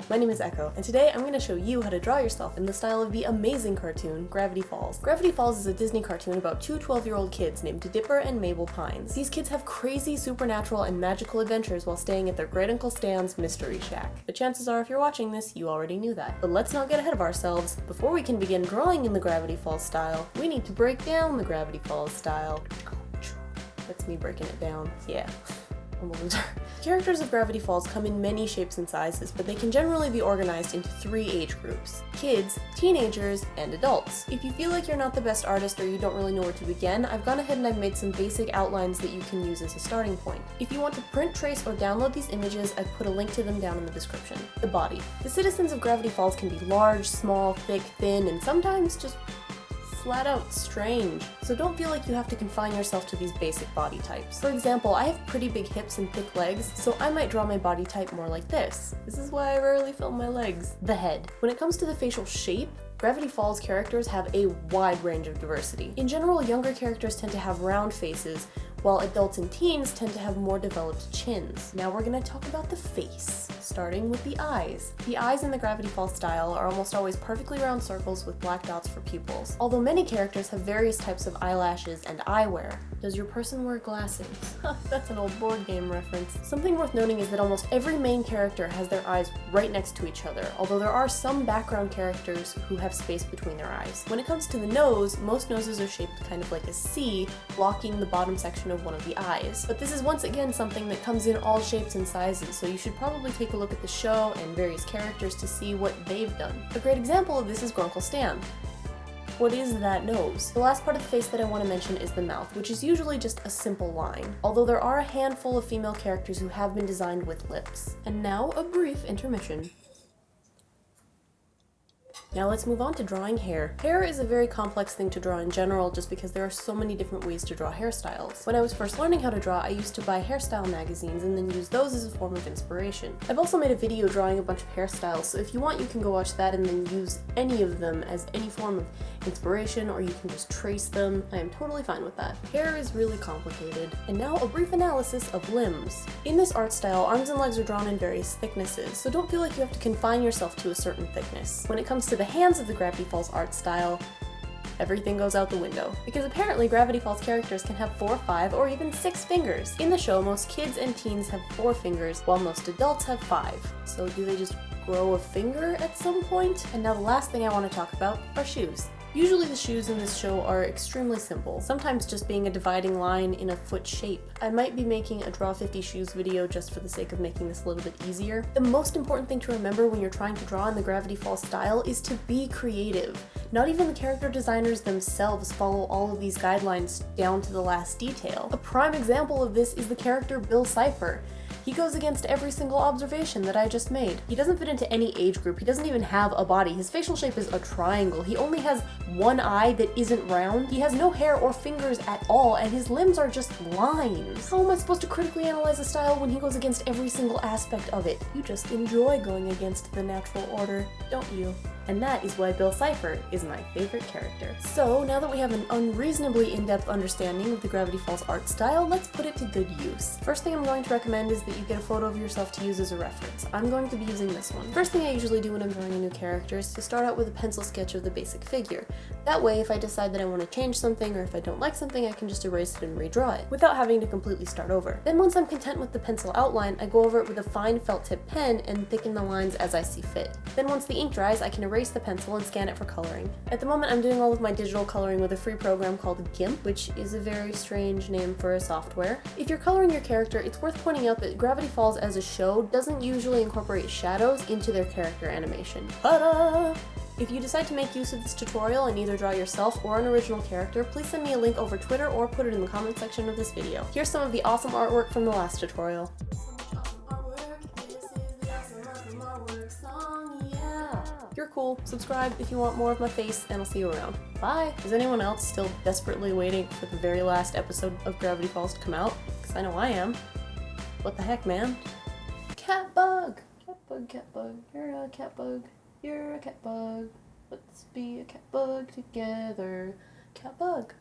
my name is Echo, and today I'm going to show you how to draw yourself in the style of the amazing cartoon, Gravity Falls. Gravity Falls is a Disney cartoon about two 12-year-old kids named Dipper and Mabel Pines. These kids have crazy supernatural and magical adventures while staying at their great uncle Stan's mystery shack. The chances are if you're watching this, you already knew that. But let's not get ahead of ourselves. Before we can begin drawing in the Gravity Falls style, we need to break down the Gravity Falls style. That's me breaking it down. Yeah. I'm a loser. Characters of Gravity Falls come in many shapes and sizes, but they can generally be organized into 3 age groups: kids, teenagers, and adults. If you feel like you're not the best artist or you don't really know where to begin, I've gone ahead and I've made some basic outlines that you can use as a starting point. If you want to print, trace, or download these images, I've put a link to them down in the description. The body. The citizens of Gravity Falls can be large, small, thick, thin, and sometimes just flat out strange, so don't feel like you have to confine yourself to these basic body types. For example, I have pretty big hips and thick legs, so I might draw my body type more like this. This is why I rarely film my legs. The head. When it comes to the facial shape, Gravity Falls characters have a wide range of diversity. In general, younger characters tend to have round faces, while adults and teens tend to have more developed chins. Now we're gonna talk about the face, starting with the eyes. The eyes in the Gravity Falls style are almost always perfectly round circles with black dots for pupils, although many characters have various types of eyelashes and eyewear. Does your person wear glasses? That's an old board game reference. Something worth noting is that almost every main character has their eyes right next to each other, although there are some background characters who have space between their eyes. When it comes to the nose, most noses are shaped kind of like a C, blocking the bottom section of one of the eyes. But this is once again something that comes in all shapes and sizes, so you should probably take a look at the show and various characters to see what they've done. A great example of this is Grunkle Stan. What is that nose? The last part of the face that I want to mention is the mouth, which is usually just a simple line, although there are a handful of female characters who have been designed with lips. And now a brief intermission. Now let's move on to drawing hair. Hair is a very complex thing to draw in general just because there are so many different ways to draw hairstyles. When I was first learning how to draw, I used to buy Hairstyle magazines and then use those as a form of inspiration. I've also made a video drawing a bunch of hairstyles, so if you want you can go watch that and then use any of them as any form of inspiration, or you can just trace them. I am totally fine with that. Hair is really complicated. And now a brief analysis of limbs. In this art style, arms and legs are drawn in various thicknesses, so don't feel like you have to confine yourself to a certain thickness. When it comes to the hands of the Gravity Falls art style, everything goes out the window. Because apparently Gravity Falls characters can have 4, 5, or even 6 fingers. In the show, most kids and teens have 4 fingers, while most adults have 5. So do they just grow a finger at some point? And now the last thing I want to talk about are shoes. Usually the shoes in this show are extremely simple, sometimes just being a dividing line in a foot shape. I might be making a Draw 50 Shoes video just for the sake of making this a little bit easier. The most important thing to remember when you're trying to draw in the Gravity Falls style is to be creative. Not even the character designers themselves follow all of these guidelines down to the last detail. A prime example of this is the character Bill Cypher. He goes against every single observation that I just made. He doesn't fit into any age group. He doesn't even have a body. His facial shape is a triangle. He only has one eye that isn't round. He has no hair or fingers at all, and his limbs are just lines. How am I supposed to critically analyze a style when he goes against every single aspect of it? You just enjoy going against the natural order, don't you? And that is why Bill Cypher is my favorite character. So now that we have an unreasonably in-depth understanding of the Gravity Falls art style, let's put it to good use. First thing I'm going to recommend is that you get a photo of yourself to use as a reference. I'm going to be using this one. First thing I usually do when I'm drawing a new character is to start out with a pencil sketch of the basic figure. That way, if I decide that I want to change something or if I don't like something, I can just erase it and redraw it without having to completely start over. Then once I'm content with the pencil outline, I go over it with a fine felt tip pen and thicken the lines as I see fit. Then once the ink dries, I can erase the pencil and scan it for coloring. At the moment I'm doing all of my digital coloring with a free program called Gimp, which is a very strange name for a software. If you're coloring your character, it's worth pointing out that Gravity Falls as a show doesn't usually incorporate shadows into their character animation. Ta-da! If you decide to make use of this tutorial and either draw yourself or an original character, please send me a link over Twitter or put it in the comment section of this video. Here's some of the awesome artwork from the last tutorial. You're cool. Subscribe if you want more of my face, and I'll see you around. Bye! Is anyone else still desperately waiting for the very last episode of Gravity Falls to come out? Because I know I am. What the heck, man? Cat bug! Cat bug, cat bug. You're a cat bug. You're a cat bug. Let's be a cat bug together. Cat bug.